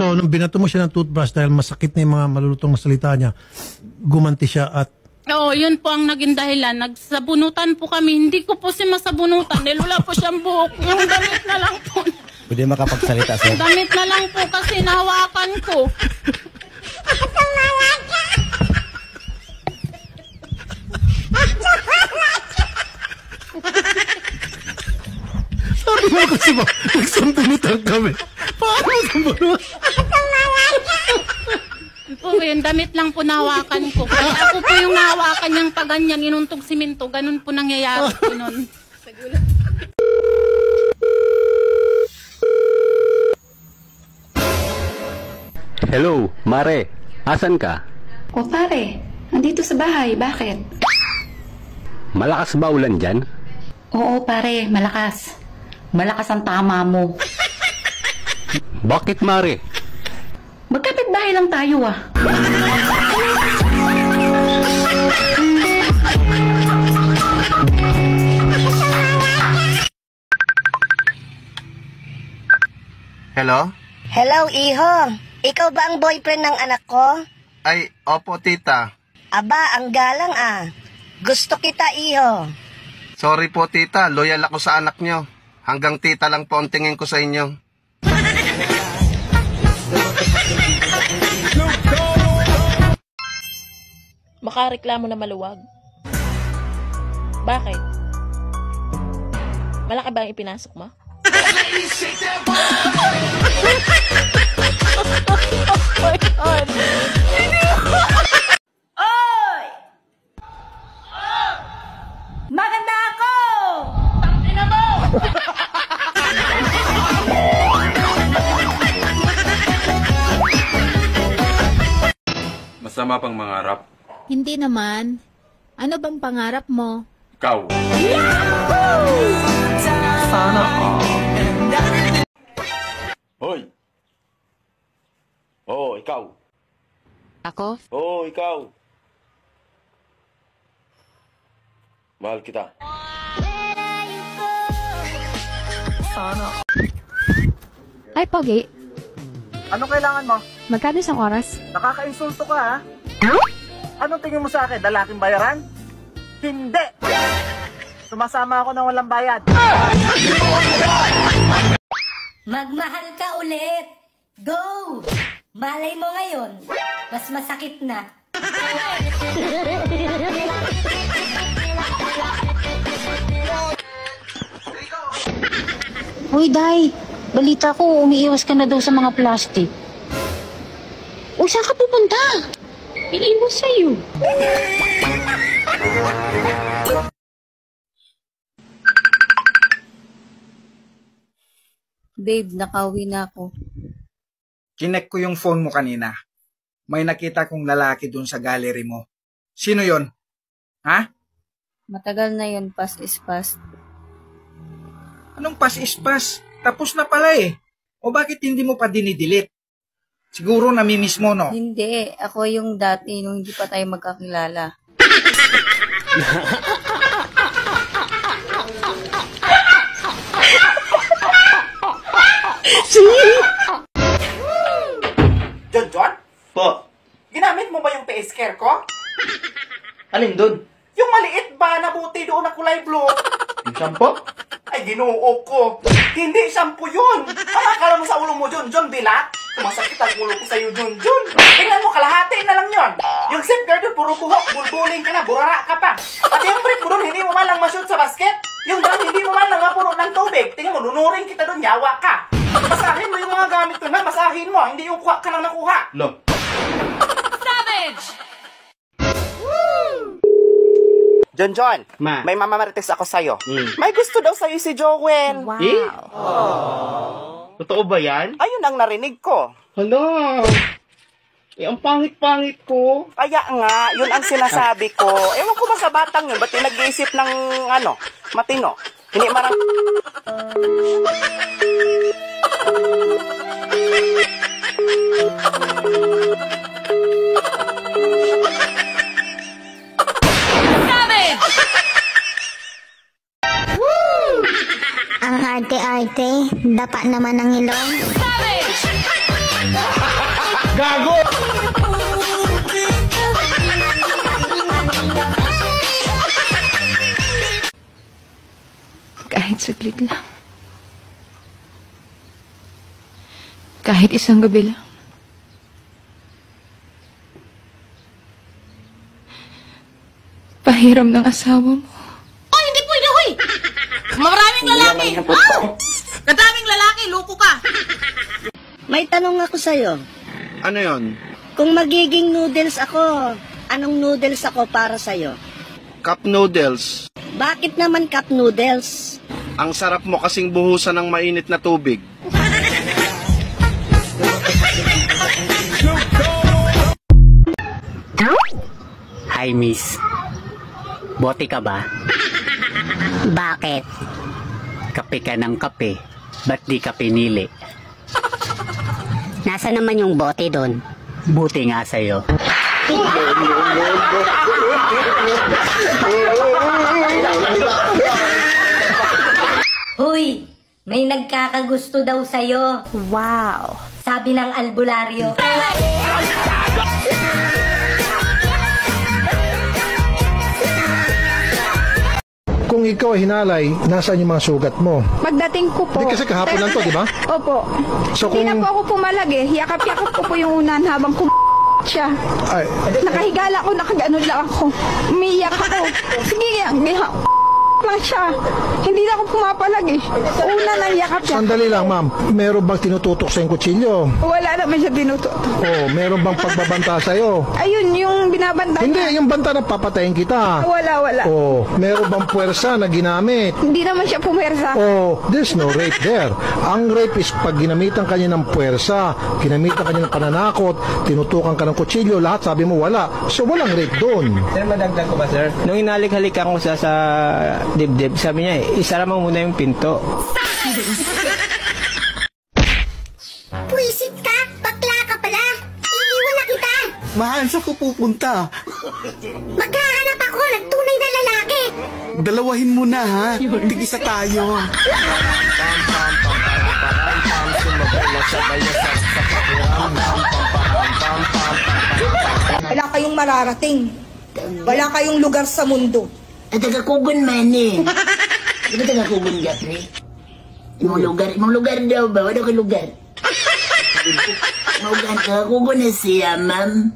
So, nung binato mo siya ng toothbrush dahil masakit na yung mga malulutong na salita niya, gumanti siya at... Oo, yun po ang naging dahilan. Nagsabunutan po kami. Hindi ko po si masabunutan dahil wala po siyang buhok. Yung damit na lang po. Pwede makapagsalita, sir. Damit na lang po kasi nahawakan ko. Sabi mo kasi ba, nagsambunutan kami. Paano sambunutan? Po, yung damit lang po nahawakan ko. Kaya ako po yung nahawakan niyang paganyan, inuntog simento. Ganun po nangyayari po nun. Hello, Mare. Asan ka? O pare, nandito sa bahay. Bakit? Malakas ba ulan dyan? Oo pare, malakas. Malakas ang tama mo. Bakit, Mare? Magkapit bahay lang tayo ah. Hello? Hello, Iho. Ikaw ba ang boyfriend ng anak ko? Ay, opo, tita. Aba, ang galang ah. Gusto kita, Iho. Sorry po, tita. Loyal ako sa anak nyo. Hanggang tita lang po ang tingin ko sa inyo. Makareklamo na maluwag. Bakit? Malaki ba ang ipinasok mo? Oy! Maganda ako! Tangina mo! Masama pang mangarap. Hindi naman. Ano bang pangarap mo? Ikaw. Sana Hoy! Oo, ikaw. Ako? Oo, ikaw. Mahal kita. Sana. Ay, Pogi. Ano kailangan mo? Magkano isang oras? Nakaka-insulto ka ha? Anong tingin mo sa akin? Lalaking bayaran? Hindi! Sumasama ako ng walang bayad. Magmahal ka ulit! Go! Malay mo ngayon, mas masakit na. Hoy, Day. Balita ko, umiiwas ka na daw sa mga plastic. Uy, saan ka pupunta? Iliwas sa'yo. Babe, nakauwi na ako. Kinek ko yung phone mo kanina. May nakita kong lalaki dun sa gallery mo. Sino yon? Ha? Matagal na yun, past is past. Anong pass is pass? Tapos na pala eh. O bakit hindi mo pa dinidelete? Siguro namimiss mo, no? Hindi, ako yung dati nung hindi pa tayo magkakilala. John? Po. Ginamit mo ba yung face care ko? Alin dun? Yung maliit ba na buti doon na kulay blue? Yung shampoo? Ay, ginoo ko. Hindi shampoo yun. Ano akala mo sa ulo mo, John bilat? Kumasakit ang ulo ko sa'yo, John. Tingnan mo, kalahati na lang yun. Yung safeguard doon, puro buhok, bulbuling ka na, burara ka pa. At yung brick mo doon, hindi mo man lang ma-shoot sa basket. Yung drum, hindi mo man lang mapuro ng tubig. Tingnan mo, lunurin kita doon, yawa ka. Basahin mo yung mga gamit doon, ha? Basahin mo, hindi yung kuha ka lang nakuha. Lo. Savage! John, Ma. may mamamarites ako sa'yo. Mm. May gusto daw sa'yo si Joel. Wow. Eh? Totoo ba yan? Ayun ang narinig ko. Hala. Eh, ang pangit-pangit ko. Kaya nga, yun ang sinasabi ko. Ewan ko ba sa batang yun, ba't nag-iisip ng, matino? Hindi marang... Ang arte-arte, dapat naman ang ilong. Savage! Gago! Kahit saglit lang. Kahit isang gabi lang. Pahiram ng asawa mo. Oh, hindi pwede, hoy! Maraming lalaki! Kadaming lalaki, loko ka! May tanong ako sa'yo. Ano yon? Kung magiging noodles ako, anong noodles ako para sa'yo? Cup noodles. Bakit naman cup noodles? Ang sarap mo kasing buhusan ng mainit na tubig. Hi, miss. Bote ka ba? Bakit? Kape ka ng kape. Ba't di ka pinili? Nasa naman yung bote doon? Buti nga sa'yo. Hoy, may nagkakagusto daw sa'yo. Wow. Sabi ng albularyo. Kung ikaw ay hinalay, nasaan yung mga sugat mo? Pagdating ko po. Di kasi kahapon lang to, di ba? Opo. So Hindi kung- na po ako pumalag eh. Yakap-yakap ko po yung unan habang siya. Ay, Nakahigala ko, nakaganon lang ako. Umiyak ako. Sige, lang siya. Hindi na ako pumapalag eh. Una nang yakap niya. sandali lang, ma'am. Meron bang tinututok sa yung kutsilyo? Wala naman siya tinututok. Oh, meron bang pagbabanta sa'yo? Ayun, yung binabanta Hindi, niya. yung banta na papatayin kita. Wala. Oh, meron bang puwersa na ginamit? Hindi naman siya pumersa. Oh, there's no rape there. Ang rape is pag ginamitan kanya ng puwersa, ginamitan kanya ng pananakot, tinutukan ka ng kutsilyo, lahat sabi mo wala. So walang rape doon. Sir, madagdag ko ba, sir? Nung inalik-halikan ko sa dibdib, sabi niya, isara mo muna yung pinto. Puisit ka? Bakla ka pala? Iiwan na kita! Mahal, saan ko pupunta? Maghahanap ako ng tunay na lalaki! Dalawahin mo na, ha? Tig-isa tayo. Wala kayong mararating. Wala kayong lugar sa mundo. Taga-kugon man eh. Di ba taga-kugon, Jeffrey? Imong lugar daw ba? Wala ka lugar. Maugan ka, kugon na siya, ma'am.